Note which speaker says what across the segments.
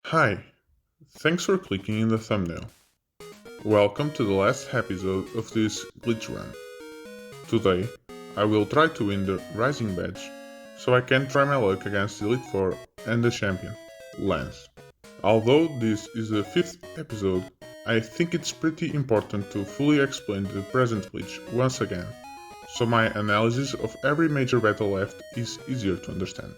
Speaker 1: Hi, thanks for clicking in the thumbnail. Welcome to the last episode of this Glitchrun. Today, I will try to win the Rising Badge, so I can try my luck against the Elite Four and the champion, Lance. Although this is the 5th episode, I think it's pretty important to fully explain the present glitch once again, so my analysis of every major battle left is easier to understand.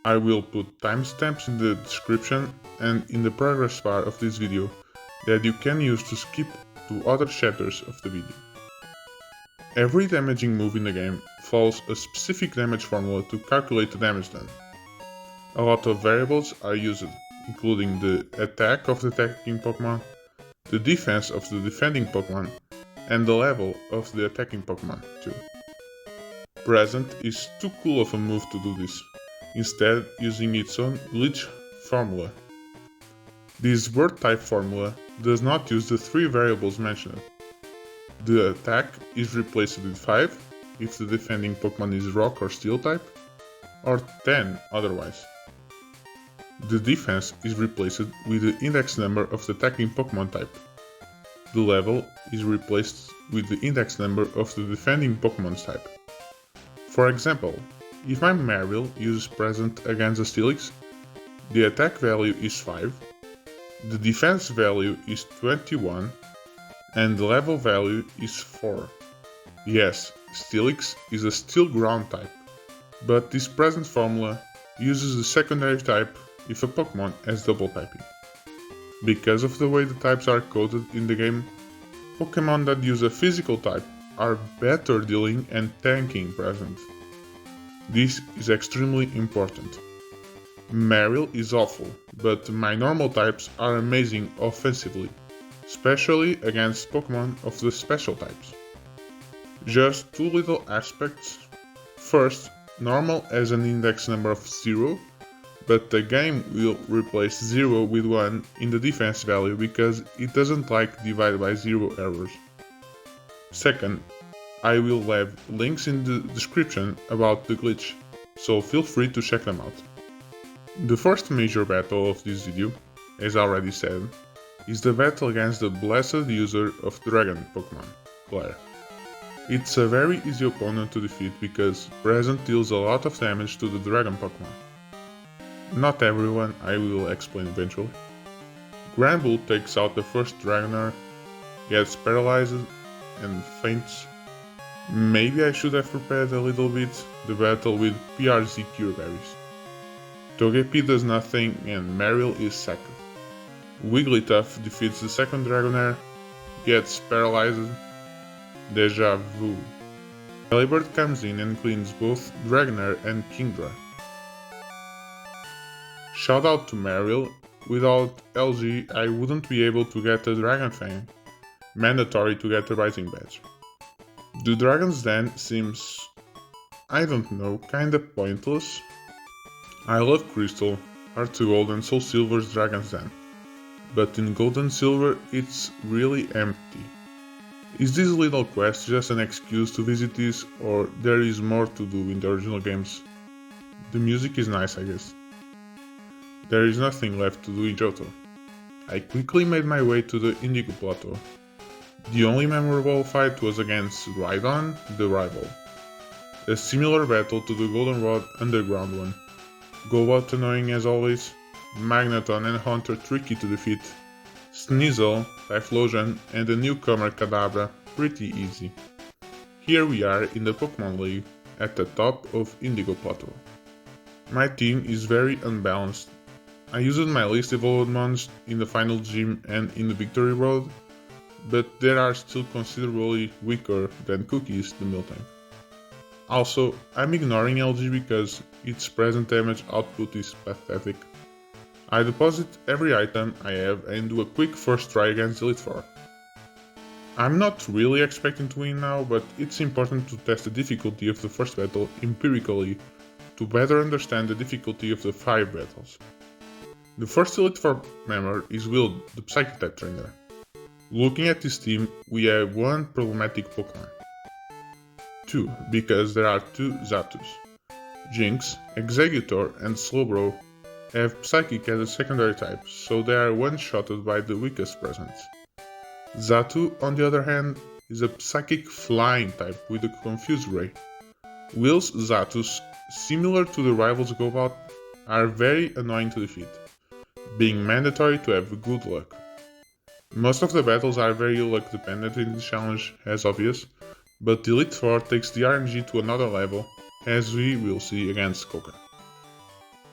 Speaker 1: I will put timestamps in the description and in the progress bar of this video that you can use to skip to other chapters of the video. Every damaging move in the game follows a specific damage formula to calculate the damage done. A lot of variables are used, including the attack of the attacking Pokémon, the defense of the defending Pokémon, and the level of the attacking Pokémon too. Present is too cool of a move to do this, instead using its own glitch formula. This word type formula does not use the 3 variables mentioned. The attack is replaced with 5 if the defending Pokémon is rock or steel type, or 10 otherwise. The defense is replaced with the index number of the attacking Pokémon type. The level is replaced with the index number of the defending Pokémon's type. For example, if my Marill uses present against a Steelix, the attack value is 5, the defense value is 21, and the level value is 4. Yes, Steelix is a steel ground type, but this present formula uses the secondary type if a Pokémon has double typing. Because of the way the types are coded in the game, Pokémon that use a physical type are better dealing and tanking present. This is extremely important. Marill is awful, but my normal types are amazing offensively, especially against Pokémon of the special types. Just 2 little aspects. First, normal has an index number of 0, but the game will replace 0 with 1 in the defense value because it doesn't like divide by 0 errors. Second, I will have links in the description about the glitch, so feel free to check them out. The first major battle of this video, as already said, is the battle against the blessed user of Dragon Pokémon, Clair. It's a very easy opponent to defeat because present deals a lot of damage to the Dragon Pokémon. Not everyone, I will explain eventually. Granbull takes out the first Dragonair, gets paralyzed and faints. Maybe I should have prepared a little bit the battle with PRZ Cure Berries. Togepi does nothing and Marill is sacked. Wigglytuff defeats the second Dragonair, gets paralyzed. Deja vu. Delibird comes in and cleans both Dragonair and Kingdra. Shout out to Marill, without LG I wouldn't be able to get the Dragon Fang, mandatory to get the Rising Badge. The Dragon's Den seems, I don't know, kinda pointless. I love Crystal, Heart to Gold and Soul Silver's Dragon's Den, but in Gold and Silver it's really empty. Is this little quest just an excuse to visit this, or there is more to do in the original games? The music is nice, I guess. There is nothing left to do in Johto. I quickly made my way to the Indigo Plateau. The only memorable fight was against Rhydon, the rival. A similar battle to the Goldenrod underground one. Golbat annoying as always, Magneton and Haunter tricky to defeat, Sneasel, Typhlosion and the newcomer Kadabra pretty easy. Here we are in the Pokémon League at the top of Indigo Plateau. My team is very unbalanced. I used my least evolved mons in the final gym and in the Victory Road, but there are still considerably weaker than Cookies, the Miltank. Also, I'm ignoring LG because its present damage output is pathetic. I deposit every item I have and do a quick first try against Elite Four. I'm not really expecting to win now, but it's important to test the difficulty of the first battle empirically to better understand the difficulty of the 5 battles. The first Elite Four member is Will, the Psychic-type trainer. Looking at this team, we have 1 problematic Pokémon. 2, because there are 2 Zapdos. Jinx, Exeggutor and Slowbro have Psychic as a secondary type, so they are one-shotted by the weakest presents. Xatu, on the other hand, is a Psychic Flying type with a Confuse Ray. Will's Xatus, similar to the rivals Gobat, are very annoying to defeat, being mandatory to have good luck. Most of the battles are very luck dependent in this challenge, as obvious, but the Elite Four takes the RNG to another level, as we will see against Koga.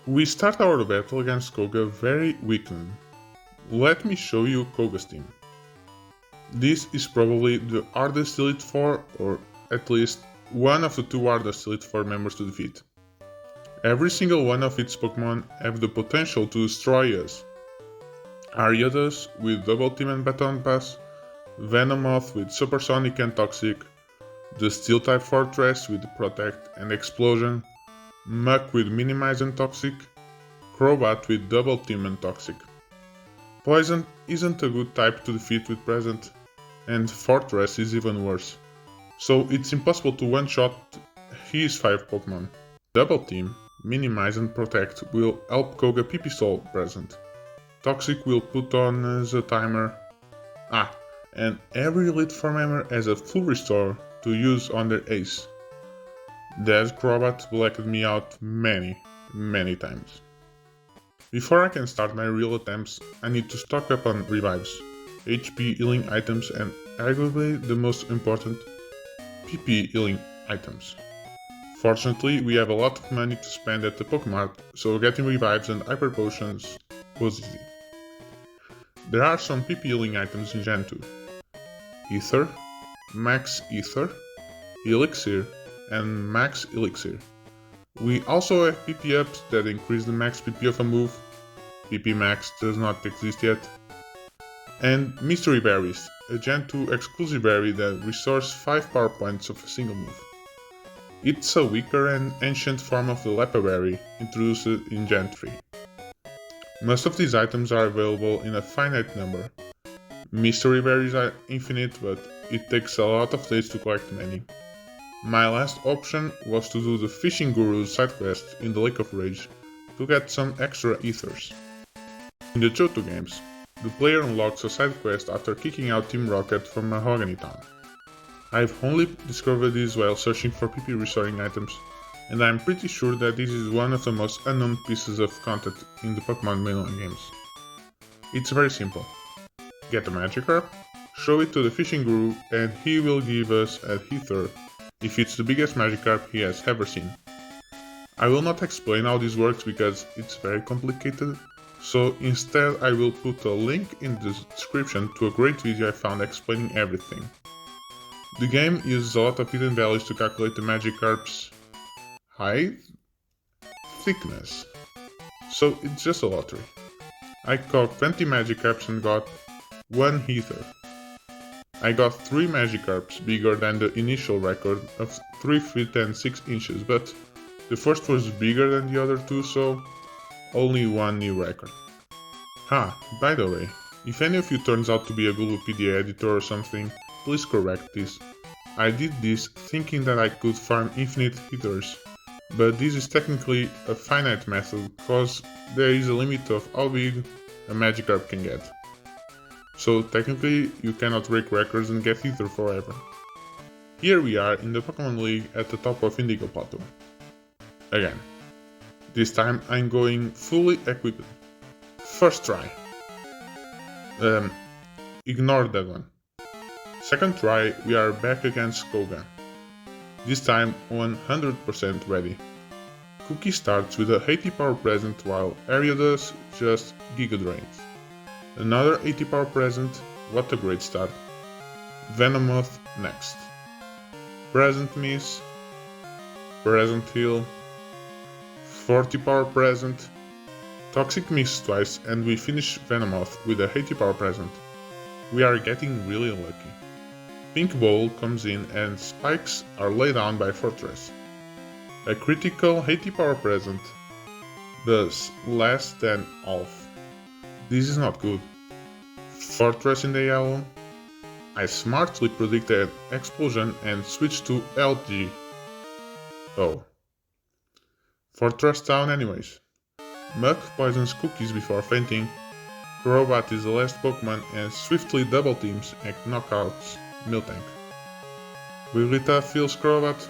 Speaker 1: We start our battle against Koga very weakened. Let me show you Koga's team. This is probably the hardest Elite Four, or at least one of the two hardest Elite Four members to defeat. Every single one of its Pokémon have the potential to destroy us. Ariados with Double Team and Baton Pass, Venomoth with Supersonic and Toxic, the Steel-type Fortress with Protect and Explosion, Muk with Minimize and Toxic, Crobat with Double Team and Toxic. Poison isn't a good type to defeat with Present, and Fortress is even worse, so it's impossible to one-shot his 5 Pokémon. Double Team, Minimize and Protect will help Koga Pipistrel Present. Toxic will put on the timer. And every Elite Four member has a full restore to use on their ace. That Crobat blacked me out many times. Before I can start my real attempts, I need to stock up on revives, HP healing items and arguably the most important, PP healing items. Fortunately, we have a lot of money to spend at the Pokemart, so getting revives and hyper potions was easy. There are some PP healing items in Gen 2. Ether, Max Ether, Elixir, and Max Elixir. We also have PP ups that increase the max PP of a move. PP Max does not exist yet. And Mystery Berries, a Gen 2 exclusive berry that restores 5 power points of a single move. It's a weaker and ancient form of the Leppa berry, introduced in Gen 3. Most of these items are available in a finite number. Mystery berries are infinite, but it takes a lot of days to collect many. My last option was to do the Fishing Guru's side quest in the Lake of Rage to get some extra ethers. In the Johto games, the player unlocks a side quest after kicking out Team Rocket from Mahogany Town. I've only discovered this while searching for PP restoring items, and I'm pretty sure that this is one of the most unknown pieces of content in the Pokémon mainline games. It's very simple. Get a Magikarp, show it to the Fishing Guru, and he will give us a ether if it's the biggest Magikarp he has ever seen. I will not explain how this works because it's very complicated, so instead I will put a link in the description to a great video I found explaining everything. The game uses a lot of hidden values to calculate the Magikarp's height, thickness, so it's just a lottery. I caught 20 Magikarps and got 1 ether. I got 3 Magikarps bigger than the initial record of 3 feet and 6 inches, but the first was bigger than the other 2, so only 1 new record. By the way, if any of you turns out to be a Gulupedia editor or something, please correct this. I did this thinking that I could farm infinite ethers, but this is technically a finite method cause there is a limit of how big a Magikarp can get. So technically you cannot break records and get ether forever. Here we are in the Pokémon League at the top of Indigo Plateau. Again. This time I'm going fully equipped. First try. Ignore that one. Second try, we are back against Koga. This time 100% ready. Cookie starts with a 80 power present while Ariados just Giga Drains. Another 80 power present, what a great start. Venomoth next. Present miss. Present heal. 40 power present. Toxic miss twice and we finish Venomoth with a 80 power present. We are getting really lucky. Pink Bowl comes in and spikes are laid down by Fortress. A critical 80 power present, thus less than half. This is not good. Fortress in the yellow. I smartly predicted explosion and switched to LG. Oh. Fortress down anyways. Muck poisons Cookies before fainting, Crobat is the last Pokemon and swiftly double teams and knockouts Miltank. Wigglytuff feels Crobat,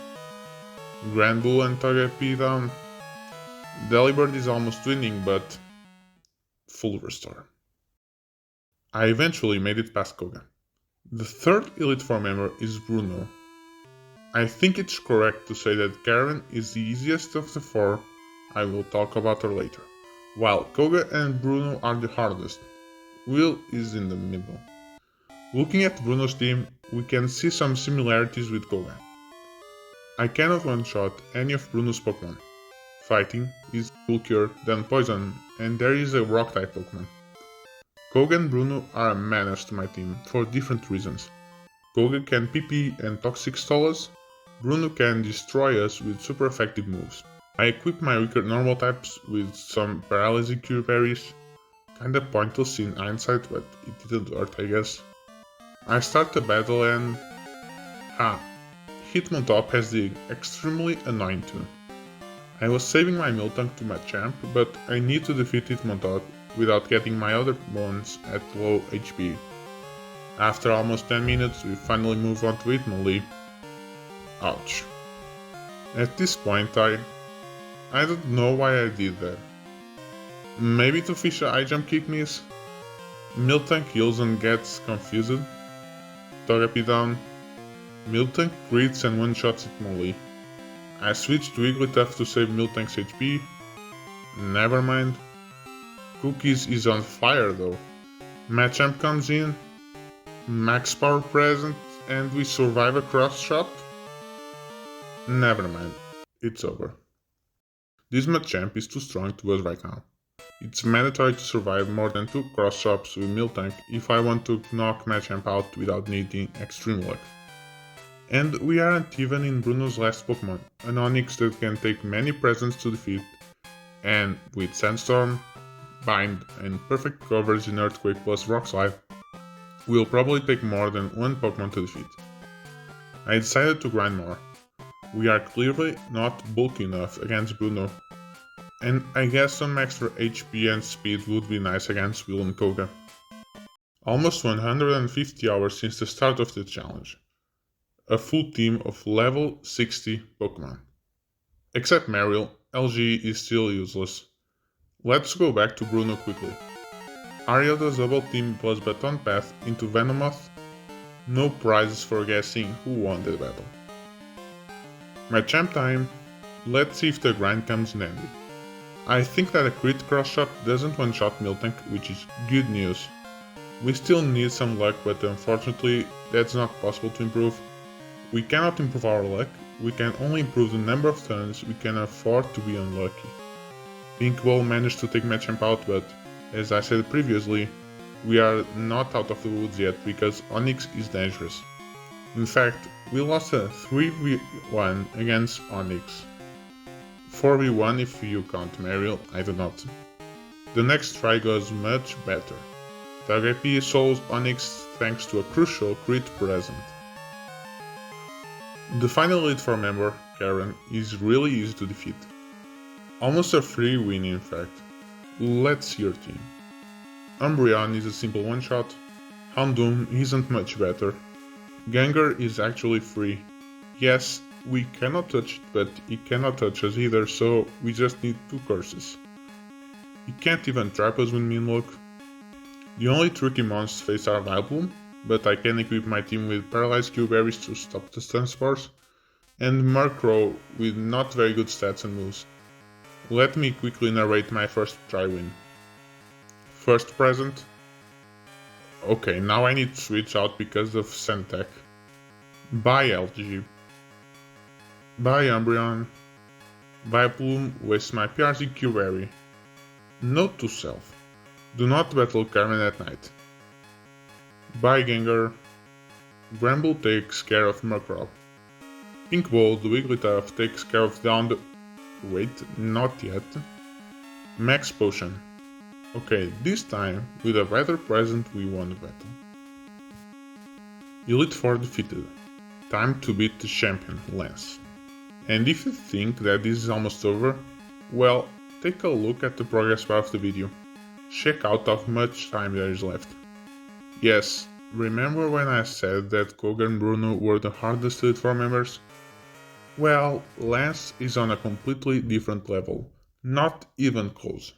Speaker 1: Granbull and Togepi down. Delibird is almost winning, but full restore. I eventually made it past Koga. The third Elite Four member is Bruno. I think it's correct to say that Karen is the easiest of the four. I will talk about her later. While Koga and Bruno are the hardest, Will is in the middle. Looking at Bruno's team, we can see some similarities with Koga. I cannot one-shot any of Bruno's Pokemon. Fighting is Full Cure, then Poison, and there is a Rock-type Pokemon. Koga and Bruno are a menace to my team for different reasons. Koga can PP and Toxic stall us, Bruno can destroy us with super effective moves. I equip my weaker normal types with some Paralysis Cure berries, kinda pointless in hindsight, but it didn't hurt I guess. I start the battle and... Hitmontop has the extremely annoying tune. I was saving my Miltank to Machamp, but I need to defeat Hitmontop without getting my other ones at low HP. After almost 10 minutes, we finally move on to Hitmonlee. Ouch. At this point, I don't know why I did that. Maybe to fish a high jump kick miss? Miltank heals and gets confused. Togepi down. Miltank crits and one-shots Hitmonlee. I switch to Wigglytuff to save Miltank's HP. Never mind. Cookies is on fire though. Machamp comes in. Max power present and we survive a cross shot? Never mind. It's over. This Machamp is too strong to us right now. It's mandatory to survive more than 2 cross shots with Miltank if I want to knock Machamp out without needing extreme luck. And we aren't even in Bruno's last Pokemon, an Onix that can take many presents to defeat, and with Sandstorm, Bind, and perfect coverage in Earthquake plus Rock Slide, we'll probably take more than one Pokemon to defeat. I decided to grind more. We are clearly not bulky enough against Bruno, and I guess some extra HP and speed would be nice against Will and Koga. Almost 150 hours since the start of the challenge. A full team of level 60 Pokemon. Except Marill, LG is still useless. Let's go back to Bruno quickly. Ariada's double team plus Baton Path into Venomoth. No prizes for guessing who won the battle. Machamp time. Let's see if the grind comes in handy. I think that a crit cross shot doesn't one-shot Miltank, which is good news. We still need some luck, but unfortunately that's not possible to improve. We cannot improve our luck, we can only improve the number of turns we can afford to be unlucky. Pink Ball managed to take Machamp out, but as I said previously, we are not out of the woods yet because Onix is dangerous. In fact, we lost a 3v1 against Onix. 4v1 if you count Marill, I do not. The next try goes much better. Togepi solves Onix thanks to a crucial crit present. The final Elite Four member, Karen, is really easy to defeat. Almost a free win in fact. Let's see your team. Umbreon is a simple one-shot. Houndoom isn't much better. Gengar is actually free. Yes, we cannot touch it, but it cannot touch us either, so we just need 2 curses. He can't even trap us with Mean Look. The only tricky monsters face are Vileplume, but I can equip my team with Paralyzed Cube Berries to stop the stun spores, and Murkrow with not very good stats and moves. Let me quickly narrate my first try win. First present. Okay, now I need to switch out because of Sentech. Bye LG. Bye Umbreon. Vileplume wastes my PRC Q-Berry. Note to self. Do not battle Karen at night. Bye Gengar. Granbull takes care of Murkrow. Pink Ball, the Wigglytuff, takes care of down the... Wait, not yet. Max Potion. Okay, this time, with a better present, we won the battle. Elite Four defeated. Time to beat the champion, Lance. And if you think that this is almost over, well, take a look at the progress bar of the video. Check out how much time there is left. Yes, remember when I said that Koga and Bruno were the hardest Elite Four members? Well, Lance is on a completely different level, not even close.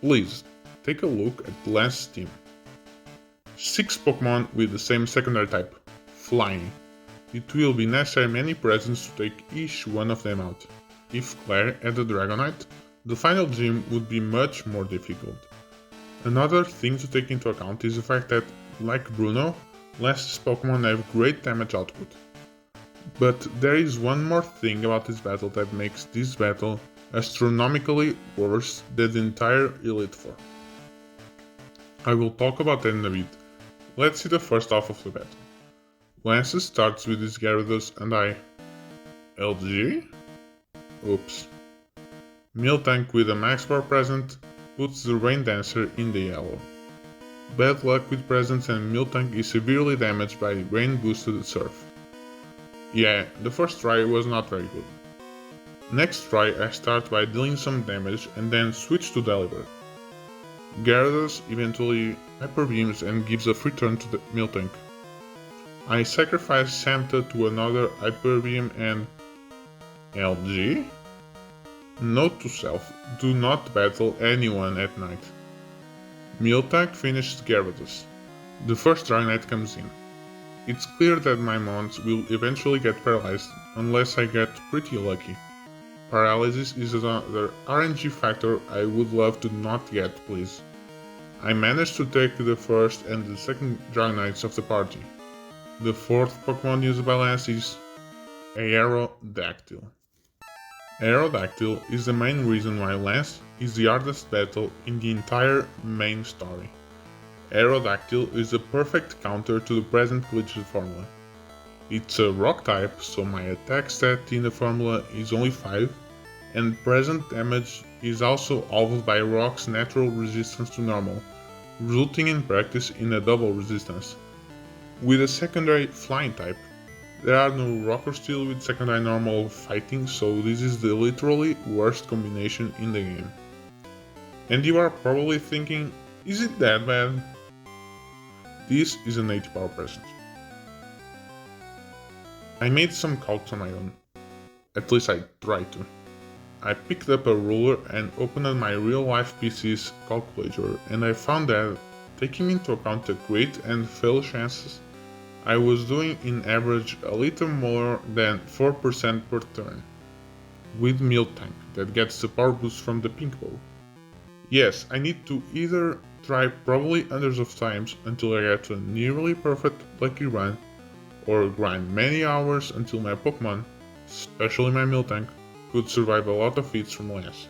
Speaker 1: Please, take a look at Lance's team. 6 Pokémon with the same secondary type, Flying. It will be necessary many presents to take each one of them out. If Clair had a Dragonite, the final gym would be much more difficult. Another thing to take into account is the fact that, like Bruno, Lance's Pokémon have great damage output. But there is one more thing about this battle that makes this battle astronomically worse than the entire Elite Four. I will talk about that in a bit. Let's see the first half of the battle. Lance starts with his Gyarados and I... LG? Oops. Miltank with a max power present puts the Rain Dancer in the yellow. Bad luck with presents and Miltank is severely damaged by rain boosted Surf. Yeah, the first try was not very good. Next try I start by dealing some damage and then switch to delibird. Gyarados eventually Hyper Beams and gives a free turn to the Miltank. I sacrifice Santa to another Hyper Beam and... LG? Note to self, do not battle anyone at night. Miltank finishes Gyarados. The first Dragonite comes in. It's clear that my mons will eventually get paralyzed unless I get pretty lucky. Paralysis is another RNG factor I would love to not get, please. I managed to take the first and the second Dragonites of the party. The fourth Pokémon used by Lance is Aerodactyl. Aerodactyl is the main reason why Lance is the hardest battle in the entire main story. Aerodactyl is a perfect counter to the present Glitchrun formula. It's a rock type, so my attack stat in the formula is only 5, and present damage is also halved by rock's natural resistance to normal, resulting in practice in a double resistance. With a secondary flying type, there are no rock or steel with secondary normal fighting, so this is the literally worst combination in the game. And you are probably thinking, is it that bad? This is an 80 power present. I made some calcs on my own. At least I tried to. I picked up a ruler and opened my real-life PC's calculator, and I found that, taking into account the crit and fail chances, I was doing in average a little more than 4% per turn, with Miltank that gets the power boost from the pink ball. Yes, I need to either try probably hundreds of times until I get a nearly perfect lucky run, or grind many hours until my Pokémon, especially my Miltank, could survive a lot of hits from Lance.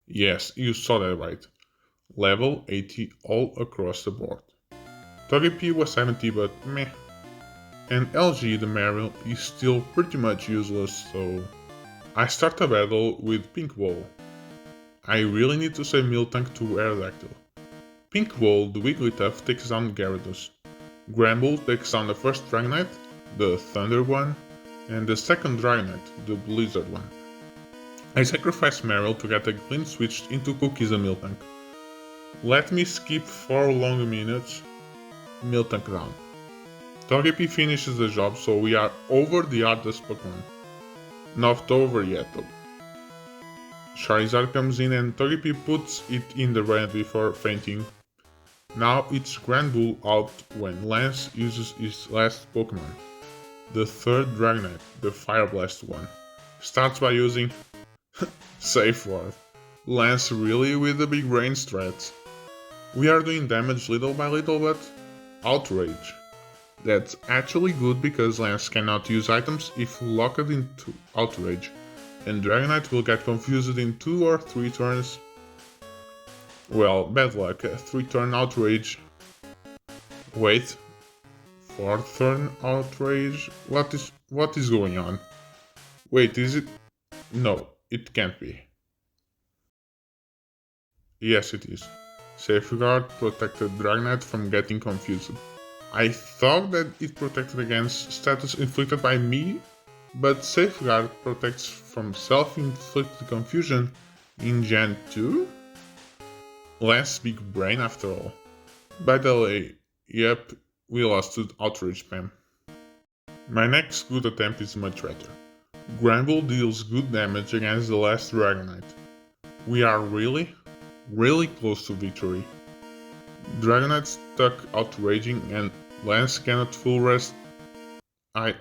Speaker 1: Yes, you saw that right. Level 80 all across the board. Togepi was 70 but meh. And LG the Marill is still pretty much useless, so... I start a battle with Pink Ball. I really need to save Miltank to Aerodactyl. Pink Ball, the Wigglytuff, takes down Gyarados. Gramble takes down the first Dragonite, the Thunder one, and the second Dragonite, the Blizzard one. I sacrifice Marill to get a clean switch into Cookies and Miltank. Let me skip 4 long minutes. Miltank down. Togepi finishes the job, so we are over the hardest Pokémon. Not over yet though. Charizard comes in and Togepi puts it in the red before fainting. Now it's Granbull out when Lance uses his last Pokémon. The third Dragonite, the Fire Blast one, starts by using safe word. Lance really with the big brain strats. We are doing damage little by little, but Outrage. That's actually good because Lance cannot use items if locked into Outrage, and Dragonite will get confused in 2 or 3 turns. Well, bad luck, 3-turn Outrage. Wait, 4th turn Outrage? What is going on? Wait, is it? No, it can't be. Yes, it is. Safeguard protected Dragonite from getting confused. I thought that it protected against status inflicted by me, but Safeguard protects from self-inflicted confusion in Gen 2? Less big brain after all. By the way, yep, we lost to outrage spam. My next good attempt is much better. Gramble deals good damage against the last Dragonite. We are really close to victory. Dragonite stuck outraging and Lance cannot full rest. I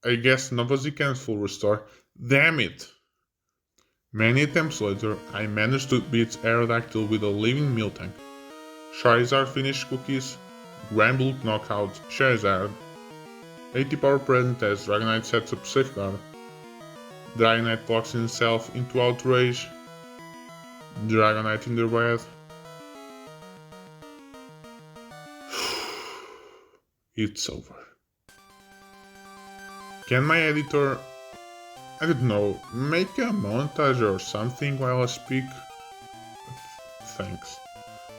Speaker 1: guess Novazi cannot full restore. Damn it! Many attempts later, I managed to beat Aerodactyl with a living Miltank. Charizard finished cookies, Gramble knockout Charizard, 80 power present as Dragonite sets up Safeguard, Dragonite locks himself into Outrage, Dragonite in the red. It's over. Can my editor, I don't know, make a montage or something while I speak? Thanks.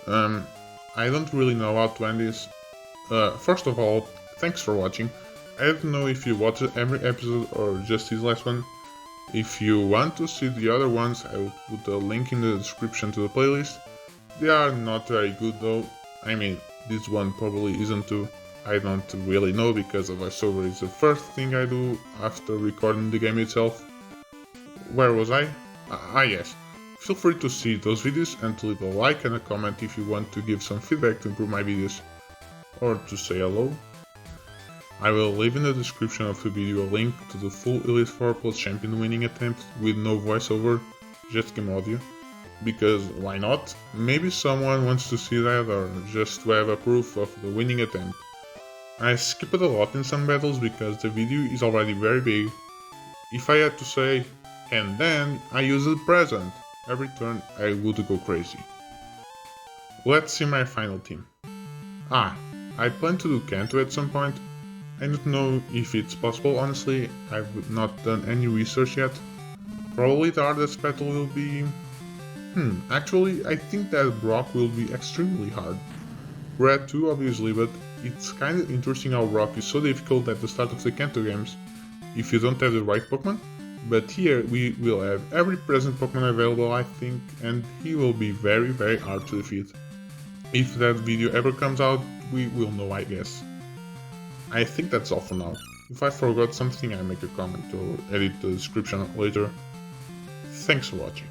Speaker 1: I don't really know how to end this. First of all, thanks for watching. I don't know if you watched every episode or just this last one. If you want to see the other ones, I will put a link in the description to the playlist. They are not very good though. I mean, this one probably isn't too. I don't really know because a voiceover is the first thing I do after recording the game itself. Where was I? Yes. Feel free to see those videos and to leave a like and a comment if you want to give some feedback to improve my videos. Or to say hello. I will leave in the description of the video a link to the full Elite 4 Plus Champion winning attempt with no voiceover, just game audio. Because why not? Maybe someone wants to see that or just to have a proof of the winning attempt. I skipped a lot in some battles because the video is already very big. If I had to say, and then I use the present, every turn I would go crazy. Let's see my final team. I plan to do Kanto at some point. I don't know if it's possible, honestly, I've not done any research yet. Probably the hardest battle will be... actually, I think that Brock will be extremely hard. Red too, obviously, but it's kinda interesting how Brock is so difficult at the start of the Kanto games, if you don't have the right Pokemon. But here we will have every present Pokemon available, I think, and he will be very hard to defeat. If that video ever comes out, we will know, I guess. I think that's all for now. If I forgot something, I make a comment or edit the description later. Thanks for watching.